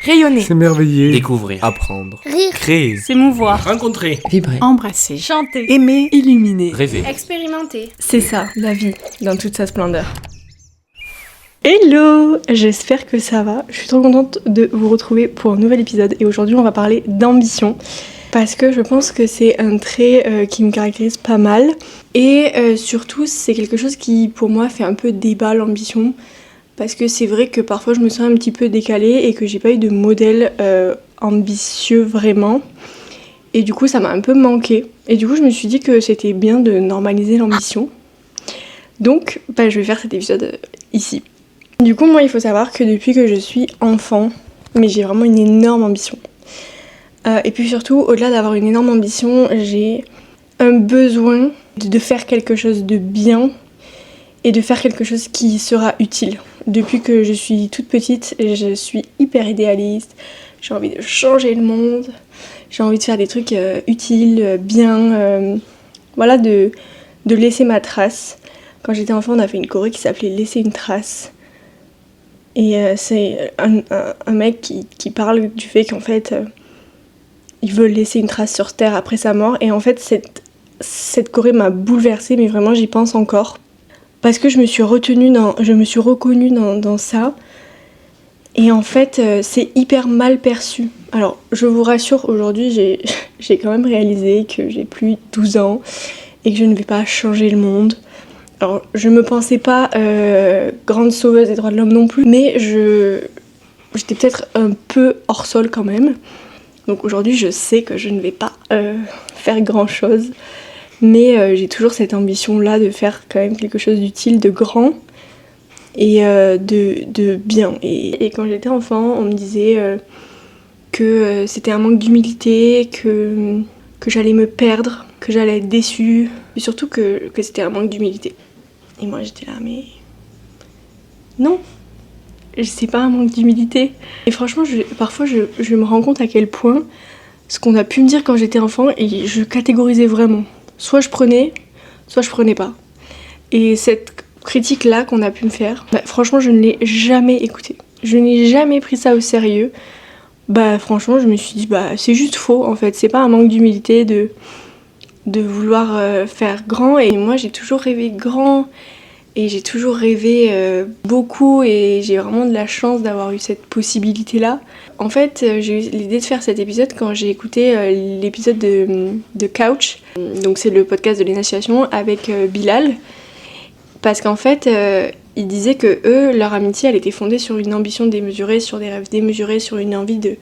Rayonner, s'émerveiller, découvrir, apprendre, Rire, créer, s'émouvoir, rencontrer, Vibrer, embrasser, chanter, aimer, illuminer. rêver. expérimenter. C'est ça, la vie, dans toute sa splendeur. Hello, j'espère que ça va. Je suis trop contente de vous retrouver pour un nouvel épisode et aujourd'hui on va parler d'ambition parce que je pense que c'est un trait qui me caractérise pas mal et surtout c'est quelque chose qui pour moi fait un peu débat, l'ambition, parce que c'est vrai que parfois je me sens un petit peu décalée et que j'ai pas eu de modèle ambitieux vraiment et du coup ça m'a un peu manqué et du coup je me suis dit que c'était bien de normaliser l'ambition, donc je vais faire cet épisode ici. Du coup, moi, il faut savoir que depuis que je suis enfant, mais j'ai vraiment une énorme ambition. Et puis surtout, au-delà d'avoir une énorme ambition, j'ai un besoin de faire quelque chose de bien et de faire quelque chose qui sera utile. Depuis que je suis toute petite, je suis hyper idéaliste, j'ai envie de changer le monde, j'ai envie de faire des trucs utiles, bien, voilà, de laisser ma trace. Quand j'étais enfant, on a fait une choré qui s'appelait « Laisser une trace ». Et c'est un mec qui parle du fait qu'en fait, il veut laisser une trace sur Terre après sa mort. Et en fait, cette choré m'a bouleversée, mais vraiment, j'y pense encore. Parce que je me suis reconnue dans ça. Et en fait, c'est hyper mal perçu. Alors, je vous rassure, aujourd'hui, j'ai quand même réalisé que j'ai plus 12 ans et que je ne vais pas changer le monde. Alors, je me pensais pas grande sauveuse des droits de l'homme non plus, mais j'étais peut-être un peu hors sol quand même. Donc aujourd'hui, je sais que je ne vais pas faire grand-chose, mais j'ai toujours cette ambition-là de faire quand même quelque chose d'utile, de grand et de bien. Et quand j'étais enfant, on me disait que c'était un manque d'humilité, que j'allais me perdre, que j'allais être déçue, et surtout que c'était un manque d'humilité. Et moi j'étais là, mais non, c'est pas un manque d'humilité. Et franchement, parfois je me rends compte à quel point ce qu'on a pu me dire quand j'étais enfant, et je catégorisais vraiment. Soit je prenais pas. Et cette critique-là qu'on a pu me faire, franchement je ne l'ai jamais écoutée. Je n'ai jamais pris ça au sérieux. Franchement je me suis dit, c'est juste faux en fait, c'est pas un manque d'humilité de vouloir faire grand. Et moi j'ai toujours rêvé grand et j'ai toujours rêvé beaucoup et j'ai vraiment de la chance d'avoir eu cette possibilité là. En fait j'ai eu l'idée de faire cet épisode quand j'ai écouté l'épisode de Couch, donc c'est le podcast de l'Énonciation avec Bilal, parce qu'en fait ils disaient que eux, leur amitié elle était fondée sur une ambition démesurée, sur des rêves démesurés, sur une envie de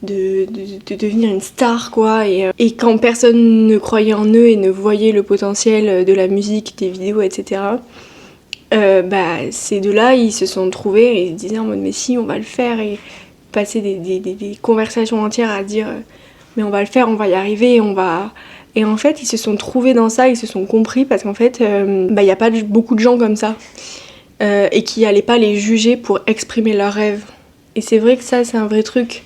devenir une star quoi, et quand personne ne croyait en eux et ne voyait le potentiel de la musique, des vidéos, etc., ces deux-là ils se sont trouvés et ils se disaient en mode mais si on va le faire, et passer des conversations entières à dire mais on va le faire, on va y arriver, et en fait ils se sont trouvés dans ça, ils se sont compris, parce qu'en fait y a pas beaucoup de gens comme ça et qui allaient pas les juger pour exprimer leurs rêves. Et c'est vrai que ça c'est un vrai truc.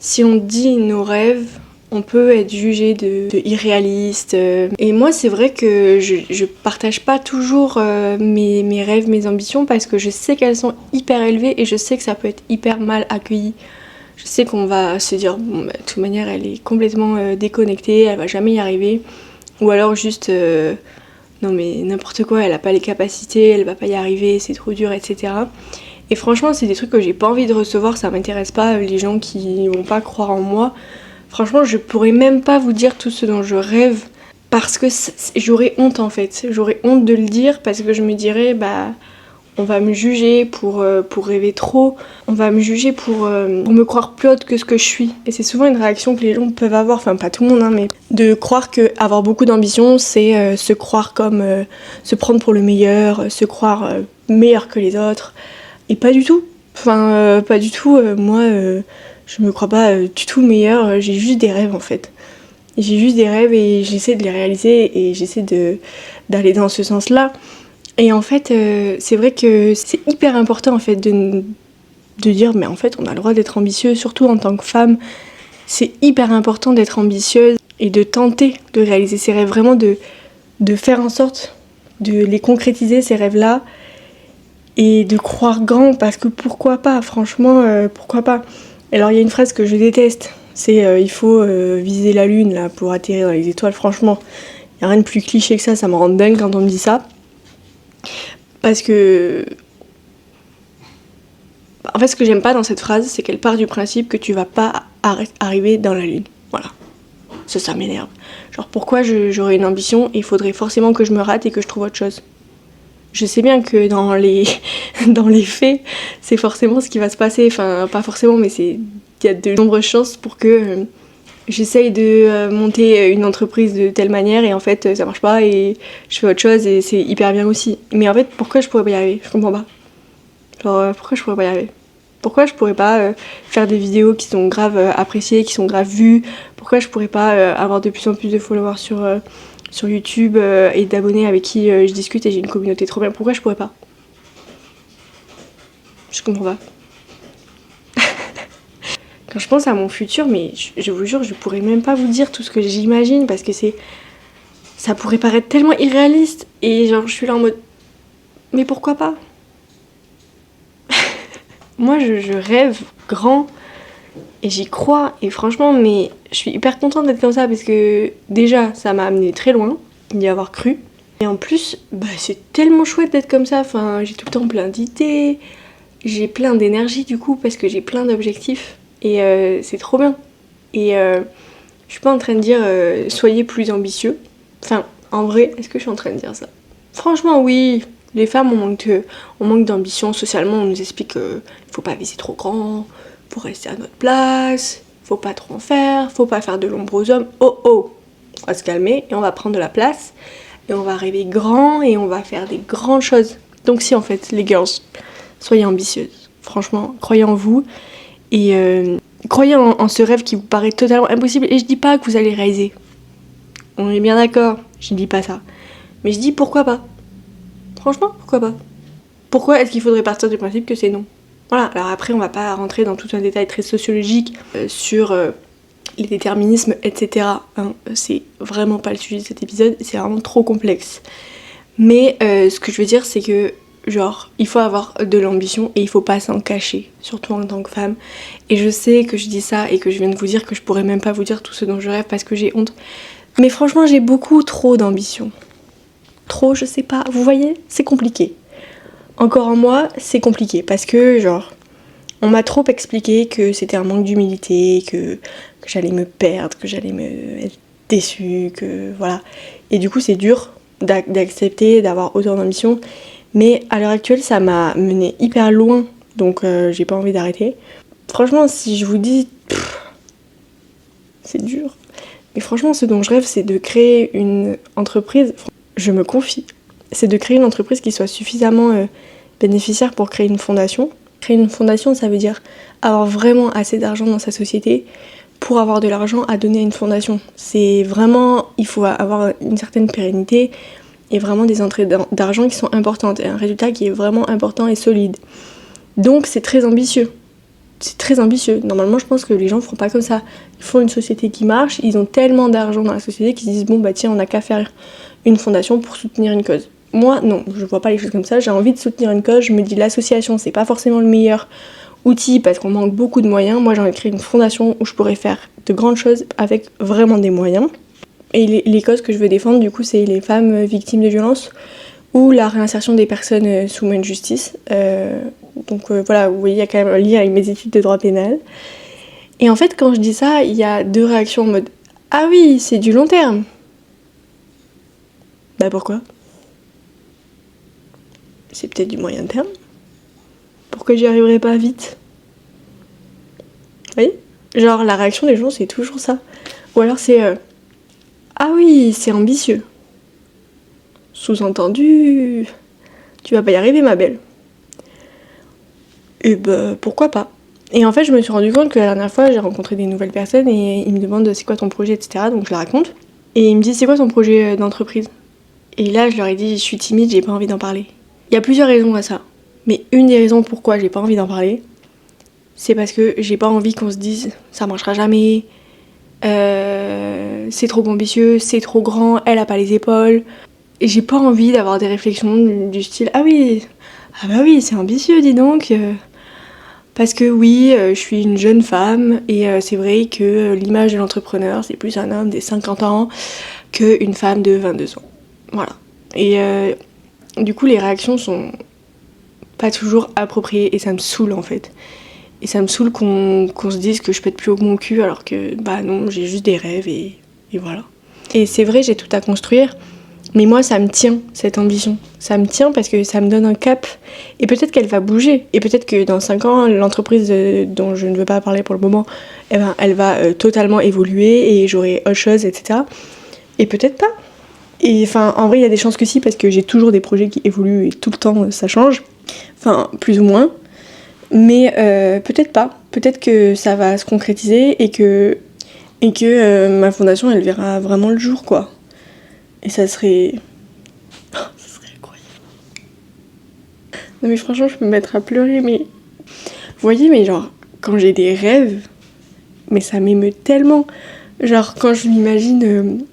Si on dit nos rêves, on peut être jugé de irréaliste. Et moi, c'est vrai que je partage pas toujours mes rêves, mes ambitions, parce que je sais qu'elles sont hyper élevées et je sais que ça peut être hyper mal accueilli. Je sais qu'on va se dire, de toute manière, elle est complètement déconnectée, elle va jamais y arriver. Ou alors juste, non mais n'importe quoi, elle a pas les capacités, elle va pas y arriver, c'est trop dur, etc. Et franchement, c'est des trucs que j'ai pas envie de recevoir, ça m'intéresse pas, les gens qui vont pas croire en moi. Franchement, je pourrais même pas vous dire tout ce dont je rêve, parce que j'aurais honte en fait. J'aurais honte de le dire, parce que je me dirais, on va me juger pour rêver trop, on va me juger pour me croire plus haute que ce que je suis. Et c'est souvent une réaction que les gens peuvent avoir, enfin pas tout le monde, mais de croire qu'avoir beaucoup d'ambition, c'est se croire comme, se prendre pour le meilleur, se croire meilleur que les autres. Et pas du tout. Enfin, pas du tout. Moi, je me crois pas du tout meilleure. J'ai juste des rêves, en fait. J'ai juste des rêves et j'essaie de les réaliser et j'essaie d'aller dans ce sens-là. Et en fait, c'est vrai que c'est hyper important, en fait, de dire, mais en fait, on a le droit d'être ambitieux, surtout en tant que femme. C'est hyper important d'être ambitieuse et de tenter de réaliser ses rêves, vraiment de faire en sorte de les concrétiser, ces rêves-là, et de croire grand, parce que pourquoi pas, franchement, pourquoi pas. Alors il y a une phrase que je déteste, c'est il faut viser la lune là pour atterrir dans les étoiles. Franchement, il n'y a rien de plus cliché que ça me rend dingue quand on me dit ça. Parce que... En fait, ce que j'aime pas dans cette phrase, c'est qu'elle part du principe que tu vas pas arriver dans la lune. Voilà. Ça m'énerve. Genre pourquoi j'aurais une ambition et il faudrait forcément que je me rate et que je trouve autre chose. Je sais bien que dans les faits, c'est forcément ce qui va se passer. Enfin, pas forcément, mais il y a de nombreuses chances pour que j'essaye de monter une entreprise de telle manière et en fait ça marche pas et je fais autre chose et c'est hyper bien aussi. Mais en fait, pourquoi je pourrais pas y arriver? Je comprends pas. Genre, pourquoi je pourrais pas y arriver? Pourquoi je pourrais pas faire des vidéos qui sont grave appréciées, qui sont grave vues? Pourquoi je pourrais pas avoir de plus en plus de followers sur YouTube et d'abonnés avec qui je discute et j'ai une communauté trop bien? Pourquoi je pourrais pas? Je comprends pas. Quand je pense à mon futur, mais je vous jure, je pourrais même pas vous dire tout ce que j'imagine parce que ça pourrait paraître tellement irréaliste et genre je suis là en mode mais pourquoi pas? Moi je rêve grand et j'y crois et franchement mais je suis hyper contente d'être comme ça parce que déjà ça m'a amené très loin d'y avoir cru et en plus c'est tellement chouette d'être comme ça, enfin j'ai tout le temps plein d'idées, j'ai plein d'énergie du coup parce que j'ai plein d'objectifs et c'est trop bien et je suis pas en train de dire soyez plus ambitieux, enfin en vrai est-ce que je suis en train de dire ça? Franchement oui. Les femmes, on manque d'ambition. Socialement, on nous explique qu'il faut pas viser trop grand, faut rester à notre place, faut pas trop en faire, faut pas faire de l'ombre aux hommes. Oh, on va se calmer et on va prendre de la place et on va rêver grand et on va faire des grandes choses. Donc si en fait, les girls, soyez ambitieuses. Franchement, croyez en vous et croyez en ce rêve qui vous paraît totalement impossible. Et je dis pas que vous allez réaliser. On est bien d'accord, je dis pas ça. Mais je dis pourquoi pas. Franchement, pourquoi pas? Pourquoi est-ce qu'il faudrait partir du principe que c'est non? Voilà, alors après on va pas rentrer dans tout un détail très sociologique sur les déterminismes, etc. Hein, c'est vraiment pas le sujet de cet épisode, c'est vraiment trop complexe. Mais ce que je veux dire c'est que genre il faut avoir de l'ambition et il faut pas s'en cacher, surtout en tant que femme. Et je sais que je dis ça et que je viens de vous dire que je pourrais même pas vous dire tout ce dont je rêve parce que j'ai honte. Mais franchement j'ai beaucoup trop d'ambition. Trop, je sais pas, vous voyez, c'est compliqué. Encore en moi, c'est compliqué parce que genre on m'a trop expliqué que c'était un manque d'humilité, que j'allais me perdre, que j'allais être déçue, que voilà. Et du coup, c'est dur d'accepter d'avoir autant d'ambition, mais à l'heure actuelle, ça m'a mené hyper loin, donc j'ai pas envie d'arrêter. Franchement, si je vous dis c'est dur. Mais franchement, ce dont je rêve, c'est de créer une entreprise. Je me confie, c'est de créer une entreprise qui soit suffisamment bénéficiaire pour créer une fondation. Créer une fondation, ça veut dire avoir vraiment assez d'argent dans sa société pour avoir de l'argent à donner à une fondation. C'est vraiment, il faut avoir une certaine pérennité et vraiment des entrées d'argent qui sont importantes et un résultat qui est vraiment important et solide. Donc c'est très ambitieux. C'est très ambitieux. Normalement, je pense que les gens ne feront pas comme ça. Ils font une société qui marche, ils ont tellement d'argent dans la société qu'ils se disent bon bah tiens, on n'a qu'à faire une fondation pour soutenir une cause. Moi, non, je vois pas les choses comme ça, j'ai envie de soutenir une cause, je me dis l'association, c'est pas forcément le meilleur outil parce qu'on manque beaucoup de moyens. Moi, j'ai envie de créer une fondation où je pourrais faire de grandes choses avec vraiment des moyens. Et les causes que je veux défendre, du coup, c'est les femmes victimes de violences ou la réinsertion des personnes sous main de justice. Donc voilà, vous voyez, il y a quand même un lien avec mes études de droit pénal. Et en fait, quand je dis ça, il y a deux réactions en mode « Ah oui, c'est du long terme !» Bah pourquoi? C'est peut-être du moyen terme. Pourquoi j'y arriverai pas vite? Vous voyez? Genre la réaction des gens c'est toujours ça. Ou alors c'est ah oui c'est ambitieux. Sous-entendu tu vas pas y arriver ma belle. Et bah pourquoi pas? Et en fait je me suis rendu compte que la dernière fois j'ai rencontré des nouvelles personnes et ils me demandent c'est quoi ton projet etc. Donc je leur raconte. Et ils me disent c'est quoi ton projet d'entreprise? Et là, je leur ai dit, je suis timide, j'ai pas envie d'en parler. Il y a plusieurs raisons à ça. Mais une des raisons pourquoi j'ai pas envie d'en parler, c'est parce que j'ai pas envie qu'on se dise, ça marchera jamais, c'est trop ambitieux, c'est trop grand, elle a pas les épaules. Et j'ai pas envie d'avoir des réflexions du style, ah bah oui, c'est ambitieux, dis donc. Parce que oui, je suis une jeune femme et c'est vrai que l'image de l'entrepreneur, c'est plus un homme des 50 ans qu'une femme de 22 ans. Voilà. Et du coup, les réactions sont pas toujours appropriées et ça me saoule en fait. Et ça me saoule qu'on se dise que je pète plus haut que mon cul alors que bah non, j'ai juste des rêves et voilà. Et c'est vrai, j'ai tout à construire. Mais moi, ça me tient, cette ambition. Ça me tient parce que ça me donne un cap. Et peut-être qu'elle va bouger. Et peut-être que dans 5 ans, l'entreprise dont je ne veux pas parler pour le moment, eh ben, elle va totalement évoluer et j'aurai autre chose, etc. Et peut-être pas. Et enfin, en vrai, il y a des chances que si, parce que j'ai toujours des projets qui évoluent et tout le temps, ça change. Enfin, plus ou moins. Mais peut-être pas. Peut-être que ça va se concrétiser et que ma fondation, elle verra vraiment le jour, quoi. Et ça serait incroyable. Non mais franchement, je peux me mettre à pleurer, mais... Vous voyez, mais genre, quand j'ai des rêves, mais ça m'émeut tellement. Genre, quand je m'imagine...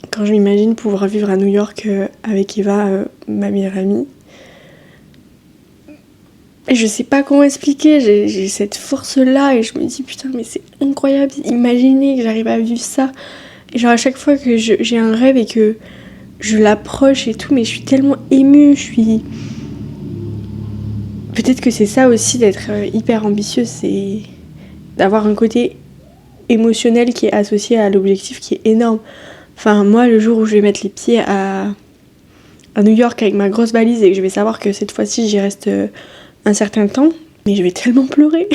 Quand je m'imagine pouvoir vivre à New York avec Eva, ma meilleure amie. Et je sais pas comment expliquer, j'ai cette force-là et je me dis putain mais c'est incroyable, imaginez que j'arrive à vivre ça. Et genre à chaque fois que j'ai un rêve et que je l'approche et tout, mais je suis tellement émue, Peut-être que c'est ça aussi d'être hyper ambitieuse, c'est d'avoir un côté émotionnel qui est associé à l'objectif qui est énorme. Enfin moi le jour où je vais mettre les pieds à New York avec ma grosse valise et que je vais savoir que cette fois-ci j'y reste... un certain temps, mais je vais tellement pleurer.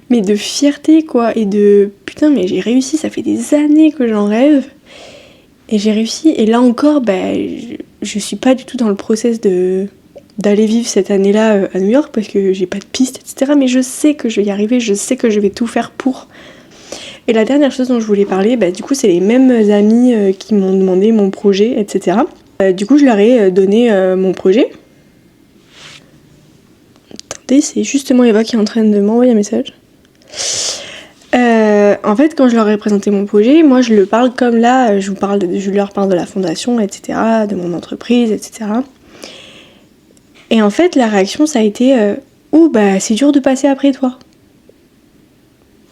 Mais de fierté, quoi, et de putain, mais j'ai réussi, ça fait des années que j'en rêve. Et j'ai réussi, et là encore, bah, je suis pas du tout dans le process d'aller vivre cette année-là à New York parce que j'ai pas de piste, etc. Mais je sais que je vais y arriver, je sais que je vais tout faire pour. Et la dernière chose dont je voulais parler, bah, du coup, c'est les mêmes amis qui m'ont demandé mon projet, etc. Du coup, je leur ai donné mon projet. C'est justement Eva qui est en train de m'envoyer un message. En fait, quand je leur ai présenté mon projet, moi je le parle comme là, je leur parle de la fondation, etc., de mon entreprise, etc. Et en fait, la réaction ça a été ouh, bah c'est dur de passer après toi.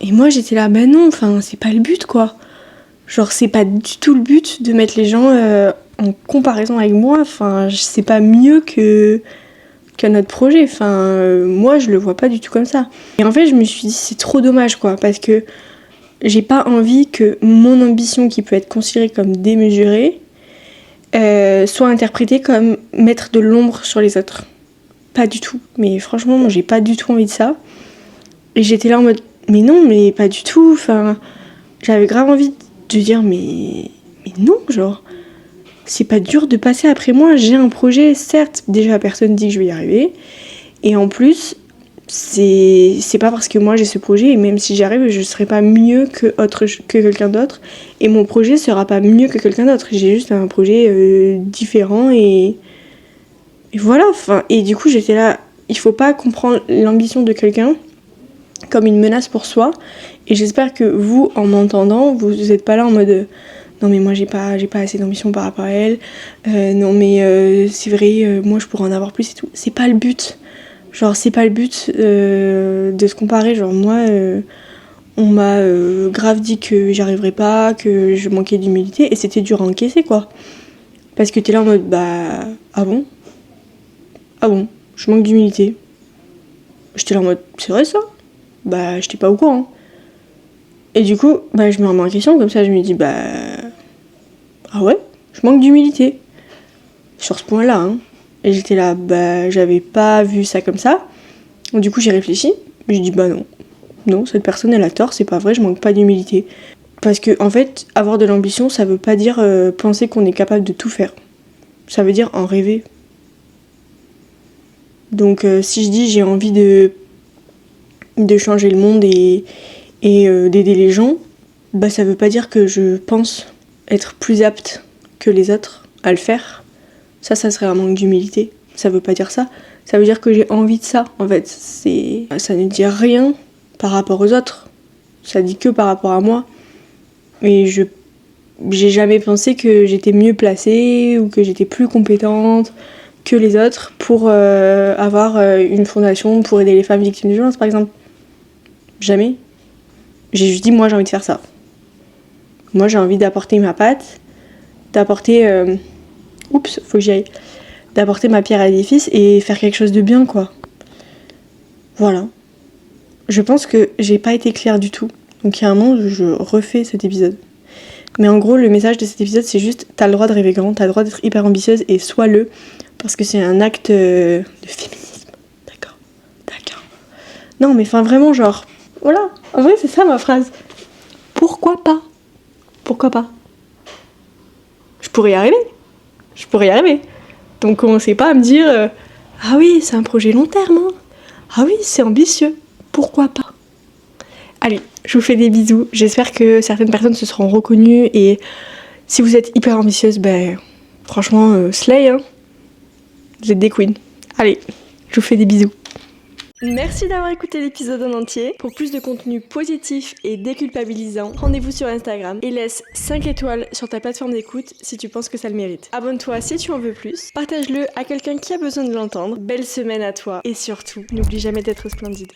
Et moi j'étais là, bah non, enfin c'est pas le but quoi. Genre c'est pas du tout le but de mettre les gens en comparaison avec moi, enfin c'est pas mieux que notre projet, enfin moi je le vois pas du tout comme ça. Et en fait je me suis dit c'est trop dommage quoi, parce que j'ai pas envie que mon ambition qui peut être considérée comme démesurée soit interprétée comme mettre de l'ombre sur les autres. Pas du tout, mais franchement moi j'ai pas du tout envie de ça. Et j'étais là en mode mais non, mais pas du tout, enfin j'avais grave envie de dire mais non, genre c'est pas dur de passer après moi, j'ai un projet, certes, déjà personne dit que je vais y arriver, et en plus, c'est pas parce que moi j'ai ce projet, et même si j'y arrive, je serai pas mieux que quelqu'un d'autre, et mon projet sera pas mieux que quelqu'un d'autre, j'ai juste un projet différent, et voilà, enfin, et du coup j'étais là, il faut pas comprendre l'ambition de quelqu'un comme une menace pour soi, et j'espère que vous, en m'entendant, vous êtes pas là en mode... non mais moi j'ai pas assez d'ambition par rapport à elle, non mais c'est vrai, moi je pourrais en avoir plus et tout. C'est pas le but, genre c'est pas le but de se comparer, genre moi on m'a grave dit que j'y arriverais pas, que je manquais d'humilité et c'était dur à encaisser quoi. Parce que t'es là en mode bah ah bon, je manque d'humilité. J'étais là en mode c'est vrai ça, bah j'étais pas au courant. Et du coup bah je me remets en question comme ça, je me dis bah ah ouais, je manque d'humilité sur ce point-là, hein. Et j'étais là, bah j'avais pas vu ça comme ça. Du coup j'ai réfléchi, j'ai dit bah non, cette personne elle a tort, c'est pas vrai, je manque pas d'humilité. Parce que en fait, avoir de l'ambition, ça veut pas dire penser qu'on est capable de tout faire. Ça veut dire en rêver. Donc si je dis j'ai envie de changer le monde et d'aider les gens, bah ça veut pas dire que je pense être plus apte que les autres à le faire. Ça serait un manque d'humilité. Ça veut pas dire ça. Ça veut dire que j'ai envie de ça, en fait. Ça ne dit rien par rapport aux autres. Ça dit que par rapport à moi. Et j'ai jamais pensé que j'étais mieux placée ou que j'étais plus compétente que les autres pour avoir une fondation pour aider les femmes victimes de violences, par exemple. Jamais. J'ai juste dit, moi j'ai envie de faire ça. Moi j'ai envie d'apporter ma patte, d'apporter... Oups, faut que j'y aille. D'apporter ma pierre à l'édifice et faire quelque chose de bien, quoi. Voilà. Je pense que j'ai pas été claire du tout. Donc il y a un moment où je refais cet épisode. Mais en gros, le message de cet épisode, c'est juste, t'as le droit de rêver grand, t'as le droit d'être hyper ambitieuse et sois-le. Parce que c'est un acte de féminisme. D'accord. Non, mais enfin vraiment, genre... Voilà. En vrai, c'est ça ma phrase. Pourquoi pas ? Je pourrais y arriver. Donc commencez pas à me dire ah oui, c'est un projet long terme, hein. Ah oui, c'est ambitieux. Pourquoi pas ? Allez, je vous fais des bisous. J'espère que certaines personnes se seront reconnues et si vous êtes hyper ambitieuse, franchement, slay, hein. Vous êtes des queens. Allez, je vous fais des bisous. Merci d'avoir écouté l'épisode en entier. Pour plus de contenu positif et déculpabilisant, rendez-vous sur Instagram et laisse 5 étoiles sur ta plateforme d'écoute si tu penses que ça le mérite. Abonne-toi si tu en veux plus, partage-le à quelqu'un qui a besoin de l'entendre. Belle semaine à toi et surtout, n'oublie jamais d'être splendide.